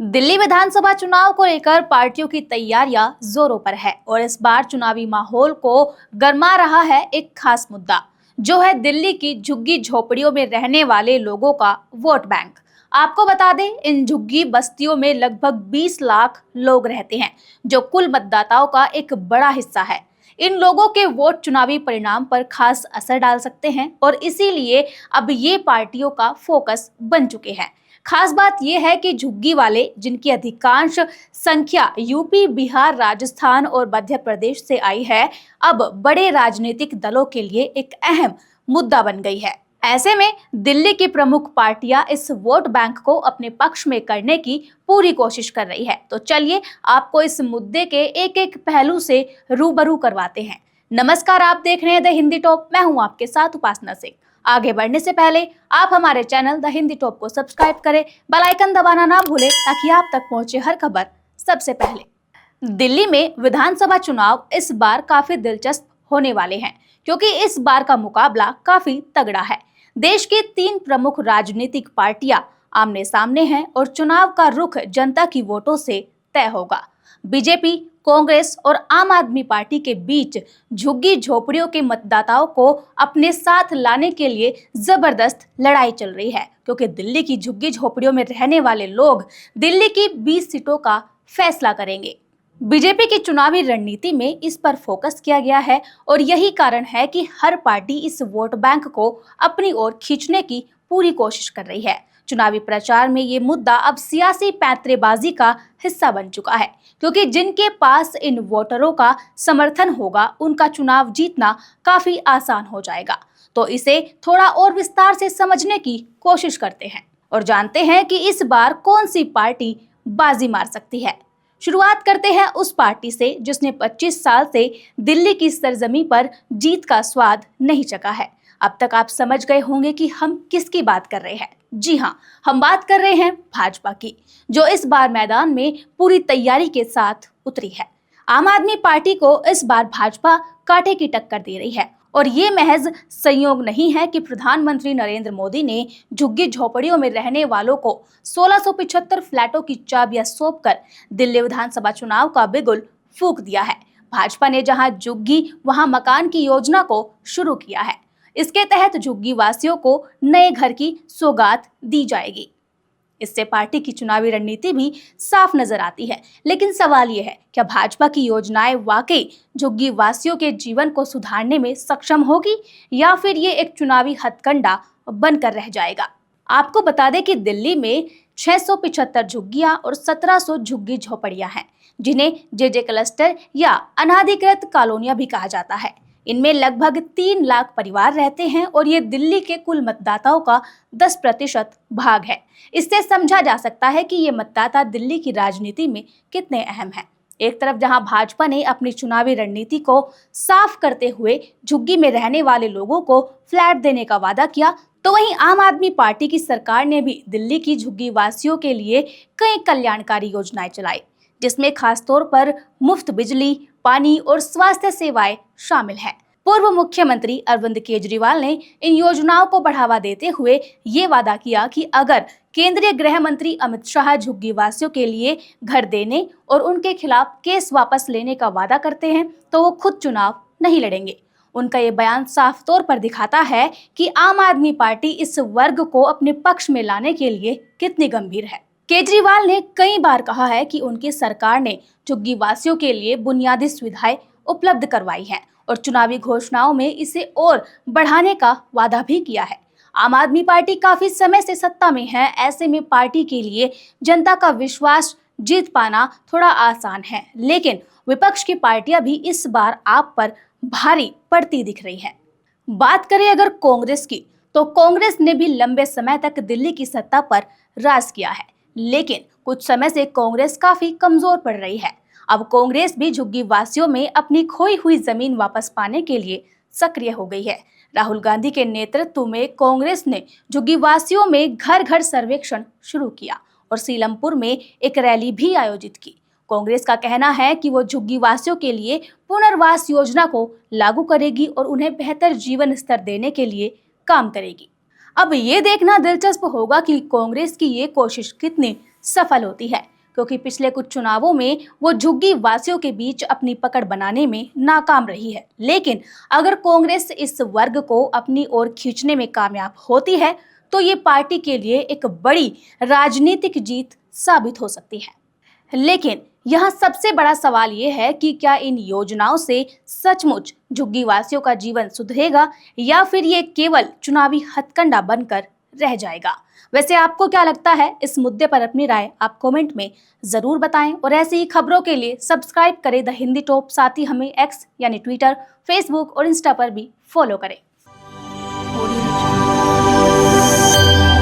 दिल्ली विधानसभा चुनाव को लेकर पार्टियों की तैयारियां जोरों पर है और इस बार चुनावी माहौल को गरमा रहा है एक खास मुद्दा, जो है दिल्ली की झुग्गी झोपड़ियों में रहने वाले लोगों का वोट बैंक। आपको बता दें, इन झुग्गी बस्तियों में लगभग 20 लाख लोग रहते हैं, जो कुल मतदाताओं का एक बड़ा हिस्सा है। इन लोगों के वोट चुनावी परिणाम पर खास असर डाल सकते हैं और इसीलिए अब ये पार्टियों का फोकस बन चुके हैं। खास बात यह है कि झुग्गी वाले, जिनकी अधिकांश संख्या यूपी, बिहार, राजस्थान और मध्य प्रदेश से आई है, अब बड़े राजनीतिक दलों के लिए एक अहम मुद्दा बन गई है। ऐसे में दिल्ली की प्रमुख पार्टियां इस वोट बैंक को अपने पक्ष में करने की पूरी कोशिश कर रही है। तो चलिए आपको इस मुद्दे के एक एक पहलू से रूबरू करवाते हैं। नमस्कार, आप देख रहे हैं द हिंदी टॉप। मैं हूं आपके साथ उपासना सिंह। आगे बढ़ने से पहले आप हमारे चैनल द हिंदी टॉप को सब्सक्राइब करें, बेल आइकन दबाना ना भूलें ताकि आप तक पहुंचे हर खबर सबसे पहले। दिल्ली में विधानसभा चुनाव इस बार काफी दिलचस्प होने वाले हैं, क्योंकि इस बार का मुकाबला काफी तगड़ा है। देश की 3 प्रमुख राजनीतिक पार्टियां आमने सामने हैं और चुनाव का रुख जनता की वोटों से तय होगा। बीजेपी, कांग्रेस और आम आदमी पार्टी के बीच झुग्गी झोपड़ियों के मतदाताओं को अपने साथ लाने के लिए जबरदस्त लड़ाई चल रही है, क्योंकि दिल्ली की झुग्गी झोपड़ियों में रहने वाले लोग दिल्ली की 20 सीटों का फैसला करेंगे। बीजेपी की चुनावी रणनीति में इस पर फोकस किया गया है और यही कारण है कि हर पार्टी इस वोट बैंक को अपनी ओर खींचने की पूरी कोशिश कर रही है। चुनावी प्रचार में ये मुद्दा अब सियासी पैंतरेबाजी का हिस्सा बन चुका है, क्योंकि जिनके पास इन वोटरों का समर्थन होगा, उनका चुनाव जीतना काफी आसान हो जाएगा। तो इसे थोड़ा और विस्तार से समझने की कोशिश करते हैं और जानते हैं कि इस बार कौन सी पार्टी बाजी मार सकती है। शुरुआत करते हैं उस पार्टी से जिसने 25 साल से दिल्ली की सरजमी पर जीत का स्वाद नहीं चखा है। अब तक आप समझ गए होंगे कि हम किसकी बात कर रहे हैं। जी हाँ, हम बात कर रहे हैं भाजपा की, जो इस बार मैदान में पूरी तैयारी के साथ उतरी है। आम आदमी पार्टी को इस बार भाजपा कांटे की टक्कर दे रही है और ये महज संयोग नहीं है कि प्रधानमंत्री नरेंद्र मोदी ने झुग्गी झोपड़ियों में रहने वालों को 1675 फ्लैटों की चाबियां सौंपकर दिल्ली विधानसभा चुनाव का बिगुल फूंक दिया है। भाजपा ने जहां झुग्गी वहां मकान की योजना को शुरू किया है। इसके तहत झुग्गी वासियों को नए घर की सौगात दी जाएगी। इससे पार्टी की चुनावी रणनीति भी साफ नजर आती है। लेकिन सवाल यह है, क्या भाजपा की योजनाएं वाकई झुग्गी वासियों के जीवन को सुधारने में सक्षम होगी या फिर ये एक चुनावी हथकंडा बनकर रह जाएगा। आपको बता दें कि दिल्ली में 675 झुग्गियां और 1700 झुग्गी झोपड़ियां हैं, जिन्हें जेजे क्लस्टर या अनाधिकृत कॉलोनियां भी कहा जाता है। इनमें लगभग 3 लाख परिवार रहते हैं और ये दिल्ली के कुल मतदाताओं का 10% भाग है। इससे समझा जा सकता है कि ये मतदाता दिल्ली की राजनीति में कितने अहम हैं। एक तरफ जहां भाजपा ने अपनी चुनावी रणनीति को साफ करते हुए झुग्गी में रहने वाले लोगों को फ्लैट देने का वादा किया, तो वहीं आम आदमी पार्टी की सरकार ने भी दिल्ली की झुग्गी वासियों के लिए कई कल्याणकारी योजनाएं चलाई, जिसमें खासतौर पर मुफ्त बिजली, पानी और स्वास्थ्य सेवाएं शामिल हैं। पूर्व मुख्यमंत्री अरविंद केजरीवाल ने इन योजनाओं को बढ़ावा देते हुए ये वादा किया कि अगर केंद्रीय गृह मंत्री अमित शाह झुग्गी वासियों के लिए घर देने और उनके खिलाफ केस वापस लेने का वादा करते हैं, तो वो खुद चुनाव नहीं लड़ेंगे। उनका ये बयान साफ तौर पर दिखाता है कि आम आदमी पार्टी इस वर्ग को अपने पक्ष में लाने के लिए कितनी गंभीर है। केजरीवाल ने कई बार कहा है कि उनकी सरकार ने झुग्गी वासियों के लिए बुनियादी सुविधाएं उपलब्ध करवाई हैं और चुनावी घोषणाओं में इसे और बढ़ाने का वादा भी किया है। आम आदमी पार्टी काफी समय से सत्ता में है, ऐसे में पार्टी के लिए जनता का विश्वास जीत पाना थोड़ा आसान है, लेकिन विपक्ष की पार्टियां भी इस बार आप पर भारी पड़ती दिख रही है। बात करें अगर कांग्रेस की, तो कांग्रेस ने भी लंबे समय तक दिल्ली की सत्ता पर राज किया है, लेकिन कुछ समय से कांग्रेस काफी कमजोर पड़ रही है। अब कांग्रेस भी झुग्गी वासियों में अपनी खोई हुई जमीन वापस पाने के लिए सक्रिय हो गई है। राहुल गांधी के नेतृत्व में कांग्रेस ने झुग्गी वासियों में घर घर सर्वेक्षण शुरू किया और सीलमपुर में एक रैली भी आयोजित की। कांग्रेस का कहना है कि वो झुग्गी वासियों के लिए पुनर्वास योजना को लागू करेगी और उन्हें बेहतर जीवन स्तर देने के लिए काम करेगी। अब ये देखना दिलचस्प होगा कि कांग्रेस की ये कोशिश कितनी सफल होती है, क्योंकि पिछले कुछ चुनावों में वो झुग्गी वासियों के बीच अपनी पकड़ बनाने में नाकाम रही है। लेकिन अगर कांग्रेस इस वर्ग को अपनी ओर खींचने में कामयाब होती है तो ये पार्टी के लिए एक बड़ी राजनीतिक जीत साबित हो सकती है। लेकिन यहाँ सबसे बड़ा सवाल ये है कि क्या इन योजनाओं से सचमुच झुग्गी वासियों का जीवन सुधरेगा या फिर ये केवल चुनावी हथकंडा बनकर रह जाएगा। वैसे आपको क्या लगता है इस मुद्दे पर? अपनी राय आप कमेंट में जरूर बताएं और ऐसी ही खबरों के लिए सब्सक्राइब करें द हिंदी टॉप। साथ ही हमें एक्स यानी ट्विटर, फेसबुक और इंस्टा पर भी फॉलो करें।